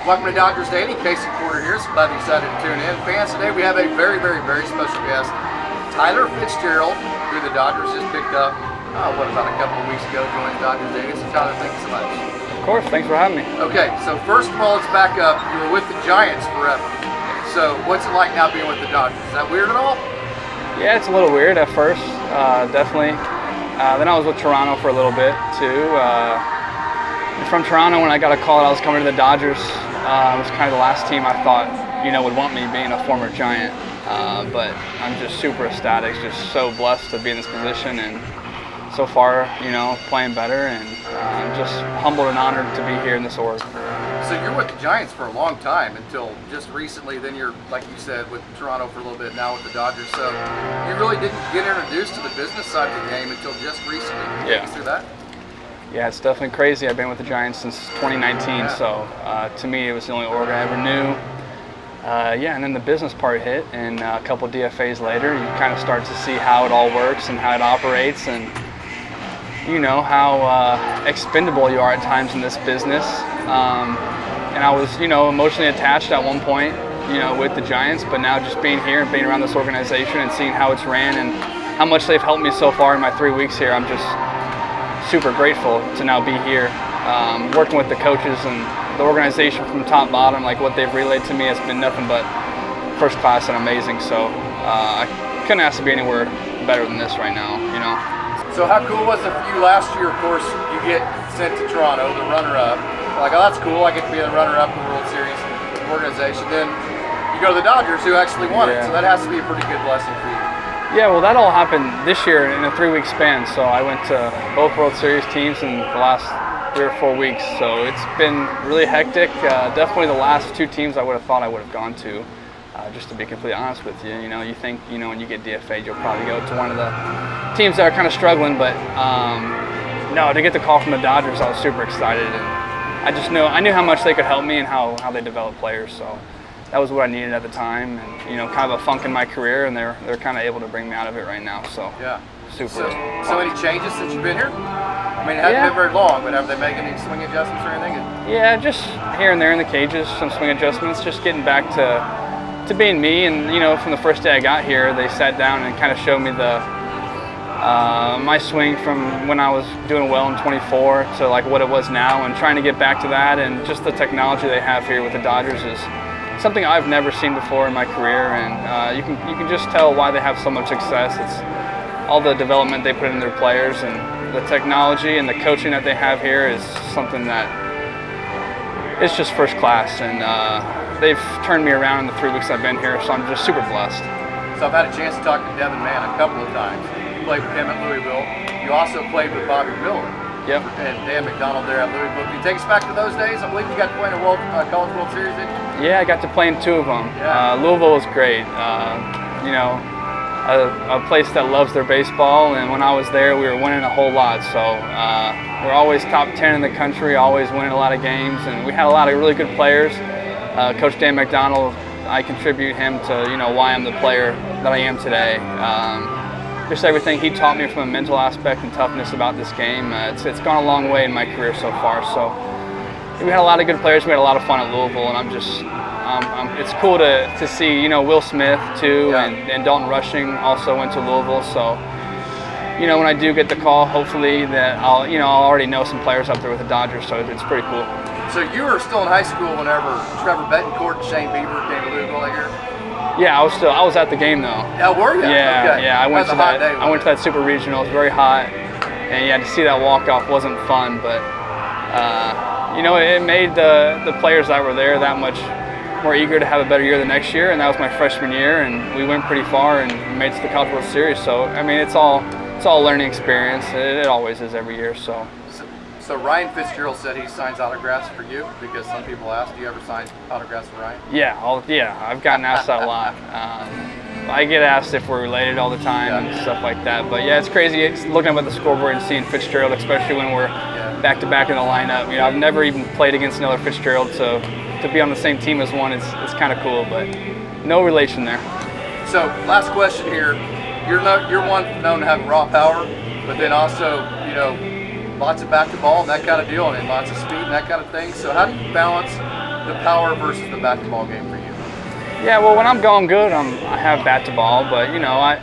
Welcome to Dodgers Daily. Casey Porter here. So glad you decided to tune in. Fans, today we have a very special guest, Tyler Fitzgerald, who the Dodgers just picked up, about a couple of weeks ago, joined Dodgers Daily. So Tyler, thank you so much. Of course, thanks for having me. Okay, so first of all, let's back up. You were with the Giants forever. So what's it like now being with the Dodgers? Is that weird at all? Yeah, it's a little weird at first, definitely. Then I was with Toronto for a little bit too. From Toronto, when I got a call that I was coming to the Dodgers, it was kind of the last team I thought, would want me, being a former Giant. But I'm just super ecstatic, just so blessed to be in this position, and so far, playing better, and I'm just humbled and honored to be here in this org. So you're with the Giants for a long time until just recently. Then you're, like you said, with Toronto for a little bit, now with the Dodgers. So you really didn't get introduced to the business side of the game until just recently. Can you take us through that? Yeah, it's definitely crazy. I've been with the Giants since 2019, so to me it was the only org I ever knew. And then the business part hit, and a couple DFAs later, you kind of start to see how it all works and how it operates, and how expendable you are at times in this business. And I was, emotionally attached at one point, with the Giants, but now just being here and being around this organization and seeing how it's ran and how much they've helped me so far in my 3 weeks here, I'm just super grateful to now be here, working with the coaches and the organization from top to bottom. Like, what they've relayed to me has been nothing but first class and amazing. So I couldn't ask to be anywhere better than this right now. So how cool was it for you last year? Of course, you get sent to Toronto, the runner-up. Like, oh, that's cool. I get to be the runner-up in the World Series organization. Then you go to the Dodgers, who actually won it. So that has to be a pretty good blessing for you. Yeah, well, that all happened this year in a 3-week span. So I went to both World Series teams in the last 3 or 4 weeks. So it's been really hectic. Definitely the last 2 teams I would have thought I would have gone to. Just to be completely honest with you, you think, when you get DFA'd, you'll probably go to one of the teams that are kind of struggling. But no, to get the call from the Dodgers, I was super excited, and I knew how much they could help me and how they develop players. So that was what I needed at the time, and kind of a funk in my career, and they're kind of able to bring me out of it right now. So yeah, super. So any changes since you've been here? I mean, it hasn't been very long, but have they made any swing adjustments or anything? Yeah, just here and there in the cages, some swing adjustments. Just getting back to being me, and from the first day I got here, they sat down and kind of showed me my swing from when I was doing well in 24 to like what it was now, and trying to get back to that. And just the technology they have here with the Dodgers is something I've never seen before in my career, and you can just tell why they have so much success. It's all the development they put in their players, and the technology and the coaching that they have here is something that is just first class, and they've turned me around in the 3 weeks I've been here, so I'm just super blessed. So I've had a chance to talk to Devin Mann a couple of times. You played with him at Louisville. You also played with Bobby Miller. Yep. And Dan McDonald there at Louisville. Can you take us back to those days? I believe you got to play in a College World Series, didn't you? Yeah, I got to play in 2 of them. Yeah. Louisville was great. A place that loves their baseball, and when I was there, we were winning a whole lot. So we're always top 10 in the country, always winning a lot of games, and we had a lot of really good players. Coach Dan McDonald, I contribute him to why I'm the player that I am today. Just everything he taught me from a mental aspect and toughness about this game. It's gone a long way in my career so far. So we had a lot of good players. We had a lot of fun at Louisville, and I'm just it's cool to see Will Smith too, and Dalton Rushing also went to Louisville. So when I do get the call, hopefully that I'll already know some players up there with the Dodgers. So it's pretty cool. So you were still in high school whenever Trevor Betancourt and Shane Bieber came to Louisville that year? Yeah, I was at the game though. Yeah, were you? Yeah, okay. Yeah. I went to that. I went to that super regional. It was very hot, and to see that walk off wasn't fun, but it made the players that were there that much more eager to have a better year the next year. And that was my freshman year, and we went pretty far and made it to the College World Series. So I mean, it's all a learning experience. It always is every year. So Ryan Fitzgerald said he signs autographs for you, because some people ask, do you ever sign autographs for Ryan? Yeah, I've gotten asked that a lot. I get asked if we're related all the time and stuff like that. But yeah, it's crazy. It's looking up at the scoreboard and seeing Fitzgerald, especially when we're back to back in the lineup. I've never even played against another Fitzgerald, so to be on the same team as one is kind of cool. But no relation there. So last question here. You're one known to have raw power, but then also lots of back to ball and that kind of deal, and lots of speed and that kind of thing. So how do you balance the power versus the bat to ball game for you? Yeah, well, when I'm going good, I have bat to ball, but you know, I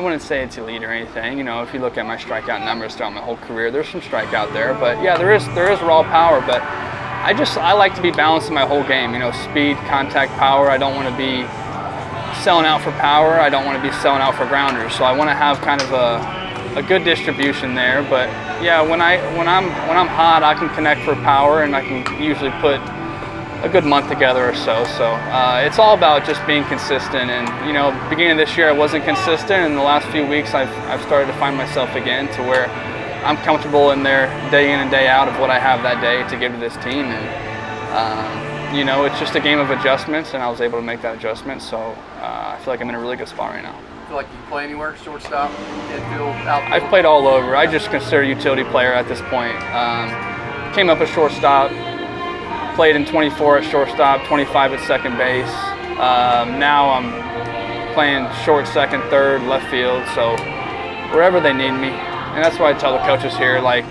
wouldn't say it's elite or anything. You know, if you look at my strikeout numbers throughout my whole career, there's some strikeout there, but yeah, there is raw power. But I like to be balanced in my whole game. You know, speed, contact, power. I don't want to be selling out for power. I don't want to be selling out for grounders. So I want to have kind of a good distribution there. But yeah, when I'm hot, I can connect for power, and I can usually put a good month together or so. So it's all about just being consistent. And you know, beginning of this year I wasn't consistent, and the last few weeks I've started to find myself again to where I'm comfortable in there day in and day out of what I have that day to give to this team. And you know, it's just a game of adjustments, and I was able to make that adjustment. So I feel like I'm in a really good spot right now. Feel like you can play anywhere, shortstop, infield, outfield? I've played all over. I just consider a utility player at this point. Came up as shortstop. Played in 24 at shortstop, 25 at second base. Now I'm playing short, second, third, left field, so wherever they need me. And that's why I tell the coaches here, like,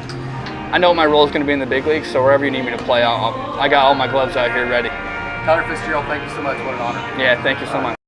I know what my role is going to be in the big leagues, so wherever you need me to play, I got all my gloves out here ready. Tyler Fitzgerald, thank you so much. What an honor. Yeah, thank you so much.